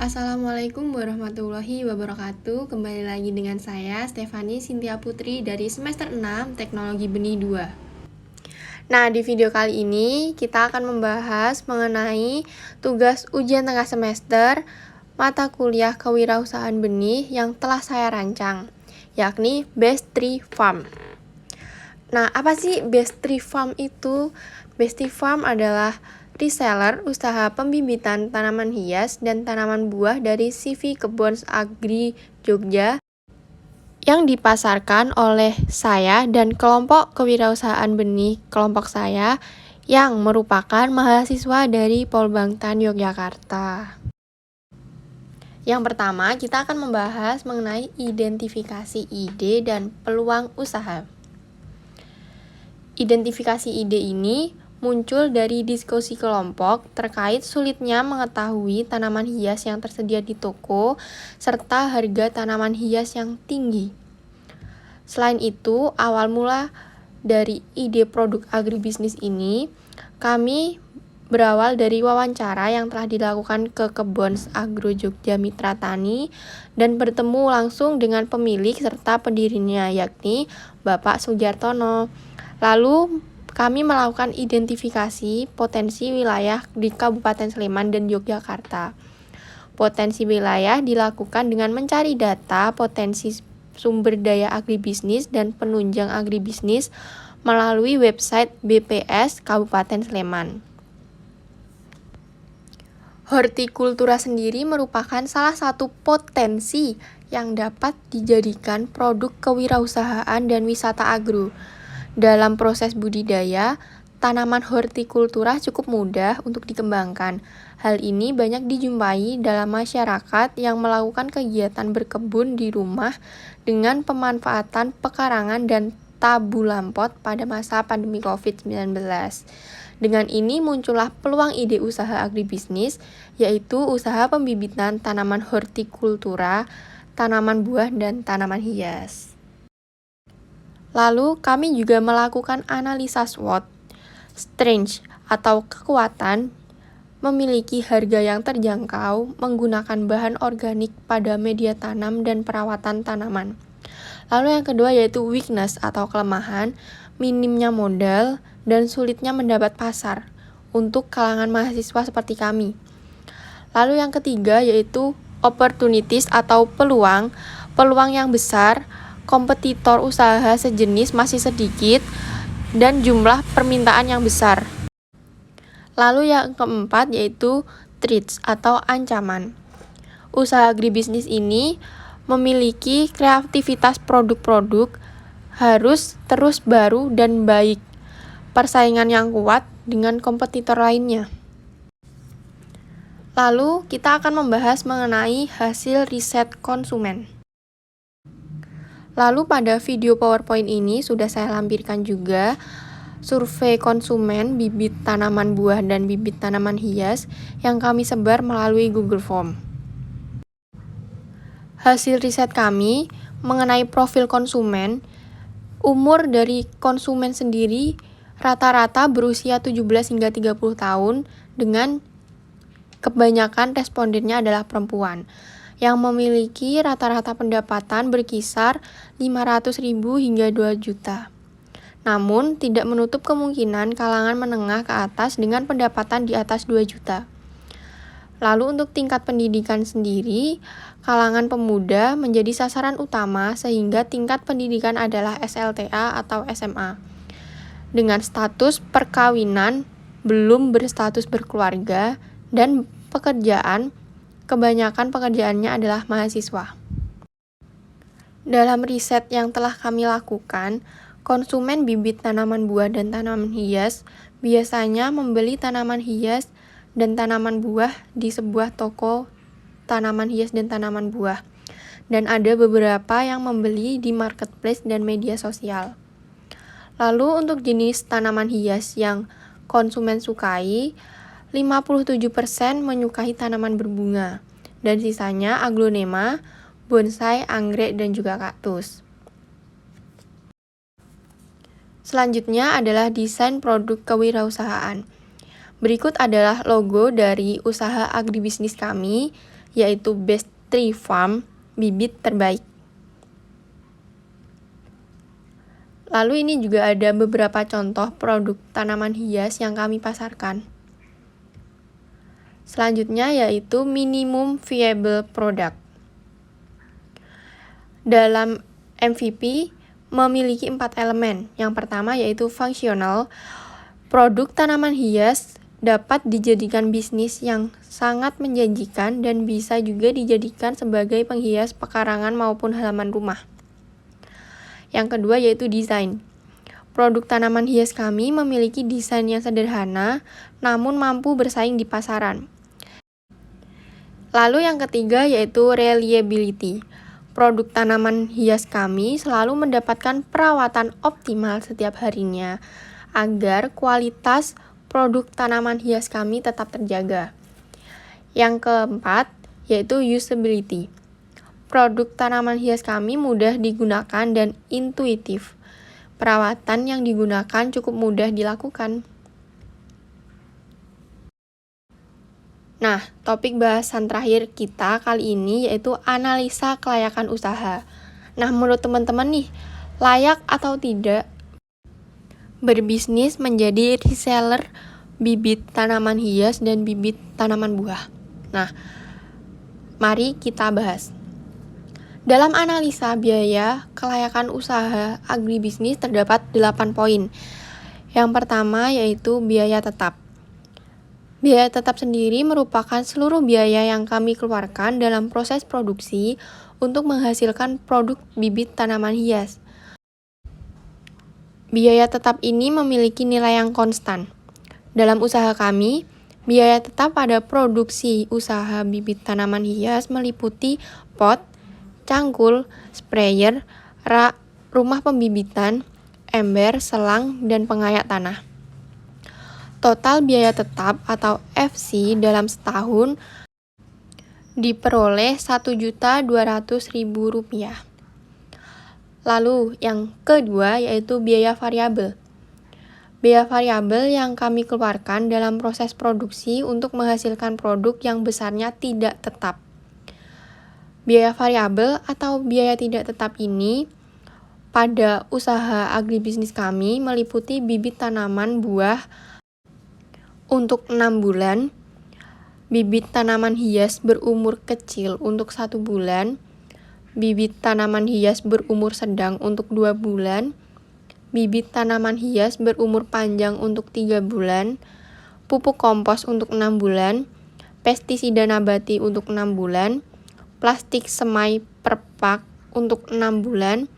Assalamualaikum warahmatullahi wabarakatuh. Kembali lagi dengan saya Stefani Sintia Putri dari semester 6 Teknologi Benih 2. Nah, di video kali ini kita akan membahas mengenai tugas ujian tengah semester mata kuliah kewirausahaan benih yang telah saya rancang, yakni Bestri Farm. Nah, apa sih Bestri Farm itu? Bestri Farm adalah reseller usaha pembibitan tanaman hias dan tanaman buah dari CV Kebon Agri Jogja yang dipasarkan oleh saya dan kelompok kewirausahaan benih kelompok saya yang merupakan mahasiswa dari Polbangtan Yogyakarta. Yang pertama, kita akan membahas mengenai identifikasi ide dan peluang usaha. Identifikasi ide ini muncul dari diskusi kelompok terkait sulitnya mengetahui tanaman hias yang tersedia di toko serta harga tanaman hias yang tinggi. Selain itu, awal mula dari ide produk agribisnis ini, kami berawal dari wawancara yang telah dilakukan ke Kebon Agro Jogja Mitra Tani dan bertemu langsung dengan pemilik serta pendirinya, yakni Bapak Sugiartono. Lalu kami melakukan identifikasi potensi wilayah di Kabupaten Sleman dan Yogyakarta. Potensi wilayah dilakukan dengan mencari data potensi sumber daya agribisnis dan penunjang agribisnis melalui website BPS Kabupaten Sleman. Hortikultura sendiri merupakan salah satu potensi yang dapat dijadikan produk kewirausahaan dan wisata agro. Dalam proses budidaya, tanaman hortikultura cukup mudah untuk dikembangkan. Hal ini banyak dijumpai dalam masyarakat yang melakukan kegiatan berkebun di rumah dengan pemanfaatan pekarangan dan tabu lampot pada masa pandemi COVID-19. Dengan ini muncullah peluang ide usaha agribisnis, yaitu usaha pembibitan tanaman hortikultura, tanaman buah, dan tanaman hias. Lalu, kami juga melakukan analisa SWOT, strength atau kekuatan, memiliki harga yang terjangkau, menggunakan bahan organik pada media tanam dan perawatan tanaman. Lalu yang kedua yaitu weakness atau kelemahan, minimnya modal, dan sulitnya mendapat pasar untuk kalangan mahasiswa seperti kami. Lalu yang ketiga yaitu opportunities atau peluang yang besar, kompetitor usaha sejenis masih sedikit, dan jumlah permintaan yang besar. Lalu yang keempat yaitu threats atau ancaman. Usaha agribisnis ini memiliki kreativitas produk-produk harus terus baru dan baik, persaingan yang kuat dengan kompetitor lainnya. Lalu kita akan membahas mengenai hasil riset konsumen. Lalu pada video PowerPoint ini sudah saya lampirkan juga survei konsumen bibit tanaman buah dan bibit tanaman hias yang kami sebar melalui Google Form. Hasil riset kami mengenai profil konsumen, umur dari konsumen sendiri rata-rata berusia 17 hingga 30 tahun dengan kebanyakan respondennya adalah perempuan yang memiliki rata-rata pendapatan berkisar 500.000 hingga 2 juta. Namun, tidak menutup kemungkinan kalangan menengah ke atas dengan pendapatan di atas 2 juta. Lalu untuk tingkat pendidikan sendiri, kalangan pemuda menjadi sasaran utama sehingga tingkat pendidikan adalah SLTA atau SMA. Dengan status perkawinan, belum berstatus berkeluarga, dan pekerjaan, kebanyakan pekerjaannya adalah mahasiswa. Dalam riset yang telah kami lakukan, konsumen bibit tanaman buah dan tanaman hias biasanya membeli tanaman hias dan tanaman buah di sebuah toko tanaman hias dan tanaman buah. Dan ada beberapa yang membeli di marketplace dan media sosial. Lalu untuk jenis tanaman hias yang konsumen sukai, 57% menyukai tanaman berbunga, dan sisanya aglonema, bonsai, anggrek, dan juga kaktus. Selanjutnya adalah desain produk kewirausahaan. Berikut adalah logo dari usaha agribisnis kami, yaitu Best Tree Farm, bibit terbaik. Lalu ini juga ada beberapa contoh produk tanaman hias yang kami pasarkan. Selanjutnya yaitu minimum viable product. Dalam MVP memiliki 4 elemen. Yang pertama yaitu fungsional. Produk tanaman hias dapat dijadikan bisnis yang sangat menjanjikan dan bisa juga dijadikan sebagai penghias pekarangan maupun halaman rumah. Yang kedua yaitu desain. Produk tanaman hias kami memiliki desain yang sederhana, namun mampu bersaing di pasaran. Lalu yang ketiga yaitu reliability. Produk tanaman hias kami selalu mendapatkan perawatan optimal setiap harinya, agar kualitas produk tanaman hias kami tetap terjaga. Yang keempat yaitu usability. Produk tanaman hias kami mudah digunakan dan intuitif. Perawatan yang digunakan cukup mudah dilakukan. Nah, topik bahasan terakhir kita kali ini yaitu analisa kelayakan usaha. Nah, menurut teman-teman nih, layak atau tidak berbisnis menjadi reseller bibit tanaman hias dan bibit tanaman buah? Nah, mari kita bahas. Dalam analisa biaya kelayakan usaha agribisnis terdapat 8 poin. Yang pertama yaitu biaya tetap. Biaya tetap sendiri merupakan seluruh biaya yang kami keluarkan dalam proses produksi untuk menghasilkan produk bibit tanaman hias. Biaya tetap ini memiliki nilai yang konstan. Dalam usaha kami, biaya tetap pada produksi usaha bibit tanaman hias meliputi pot, cangkul, sprayer, rak, rumah pembibitan, ember, selang, dan pengayak tanah. Total biaya tetap atau FC dalam setahun diperoleh Rp1.200.000. Lalu yang kedua yaitu biaya variabel. Biaya variabel yang kami keluarkan dalam proses produksi untuk menghasilkan produk yang besarnya tidak tetap. Biaya variabel atau biaya tidak tetap ini pada usaha agribisnis kami meliputi bibit tanaman buah untuk 6 bulan, bibit tanaman hias berumur kecil untuk 1 bulan, bibit tanaman hias berumur sedang untuk 2 bulan, bibit tanaman hias berumur panjang untuk 3 bulan, pupuk kompos untuk 6 bulan, pestisida nabati untuk 6 bulan, plastik semai per pak untuk 6 bulan,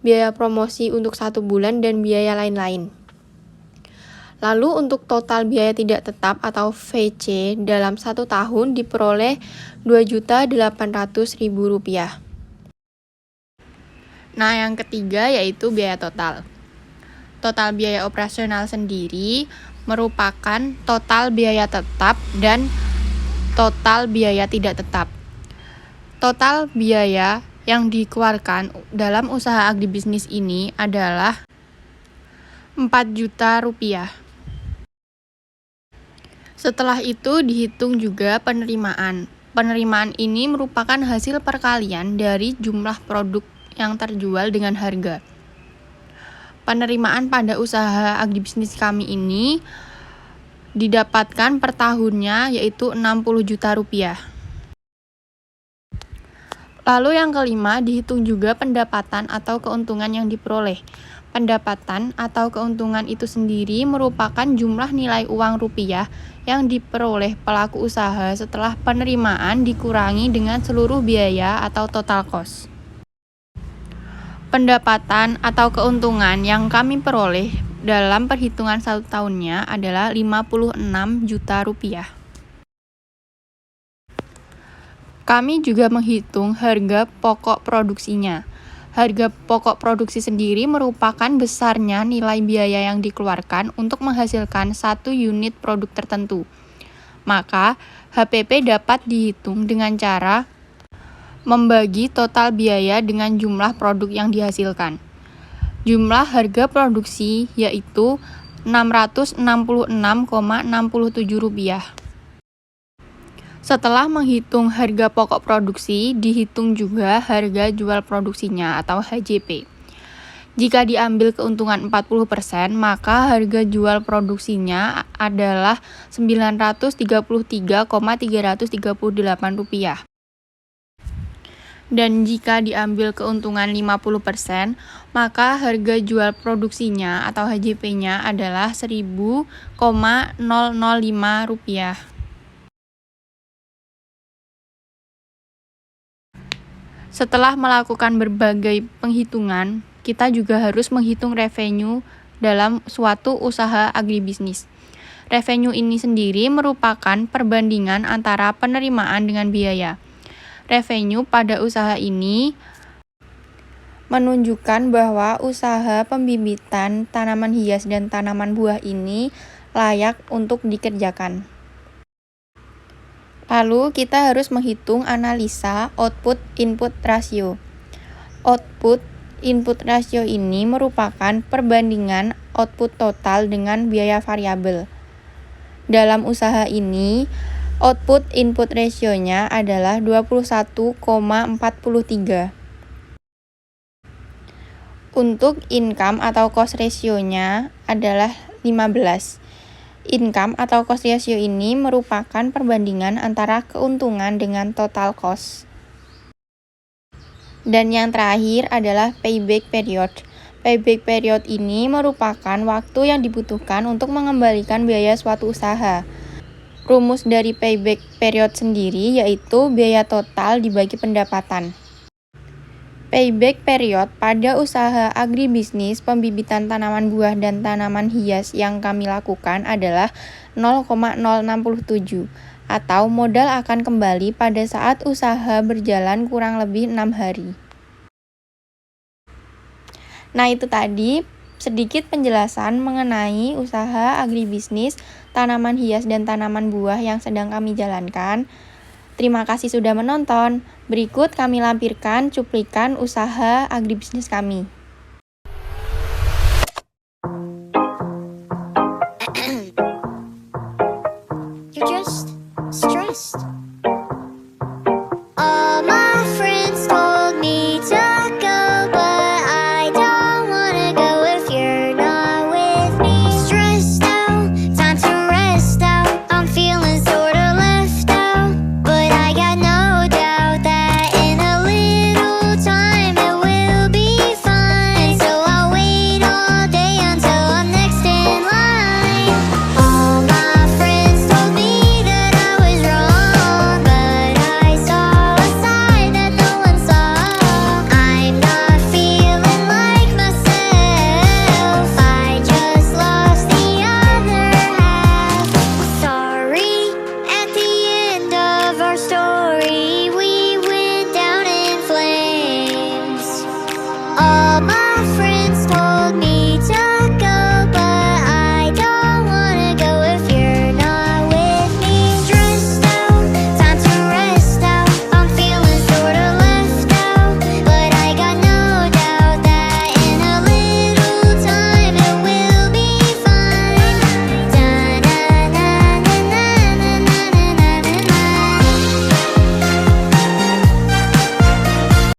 biaya promosi untuk 1 bulan, dan biaya lain-lain. Lalu untuk total biaya tidak tetap atau VC dalam 1 tahun diperoleh Rp2.800.000. Nah, yang ketiga yaitu biaya total. Total biaya operasional sendiri merupakan total biaya tetap dan total biaya tidak tetap. Total biaya yang dikeluarkan dalam usaha agribisnis ini adalah Rp4 juta. Setelah itu dihitung juga penerimaan. Penerimaan ini merupakan hasil perkalian dari jumlah produk yang terjual dengan harga. Penerimaan pada usaha agribisnis kami ini didapatkan per tahunnya yaitu Rp60 juta. Lalu yang kelima dihitung juga pendapatan atau keuntungan yang diperoleh. Pendapatan atau keuntungan itu sendiri merupakan jumlah nilai uang rupiah yang diperoleh pelaku usaha setelah penerimaan dikurangi dengan seluruh biaya atau total cost. Pendapatan atau keuntungan yang kami peroleh dalam perhitungan 1 tahunnya adalah Rp56 juta. Kami juga menghitung harga pokok produksinya. Harga pokok produksi sendiri merupakan besarnya nilai biaya yang dikeluarkan untuk menghasilkan 1 unit produk tertentu. Maka, HPP dapat dihitung dengan cara membagi total biaya dengan jumlah produk yang dihasilkan. Jumlah harga produksi yaitu Rp666,67. Setelah menghitung harga pokok produksi, dihitung juga harga jual produksinya atau HJP. Jika diambil keuntungan 40%, maka harga jual produksinya adalah Rp933,338. Dan jika diambil keuntungan 50%, maka harga jual produksinya atau HJP-nya adalah Rp1.005. Setelah melakukan berbagai penghitungan, kita juga harus menghitung revenue dalam suatu usaha agribisnis. Revenue ini sendiri merupakan perbandingan antara penerimaan dengan biaya. Revenue pada usaha ini menunjukkan bahwa usaha pembibitan tanaman hias dan tanaman buah ini layak untuk dikerjakan. Lalu kita harus menghitung analisa output-input ratio. Output-input ratio ini merupakan perbandingan output total dengan biaya variabel. Dalam usaha ini, output-input ratio-nya adalah 21,43. Untuk income atau cost ratio-nya adalah 15. Income atau cost ratio ini merupakan perbandingan antara keuntungan dengan total cost. Dan yang terakhir adalah payback period. Payback period ini merupakan waktu yang dibutuhkan untuk mengembalikan biaya suatu usaha. Rumus dari payback period sendiri yaitu biaya total dibagi pendapatan. Payback period pada usaha agribisnis pembibitan tanaman buah dan tanaman hias yang kami lakukan adalah 0,067 atau modal akan kembali pada saat usaha berjalan kurang lebih 6 hari. Nah, itu tadi sedikit penjelasan mengenai usaha agribisnis tanaman hias dan tanaman buah yang sedang kami jalankan. Terima kasih sudah menonton. Berikut kami lampirkan cuplikan usaha agribisnis kami.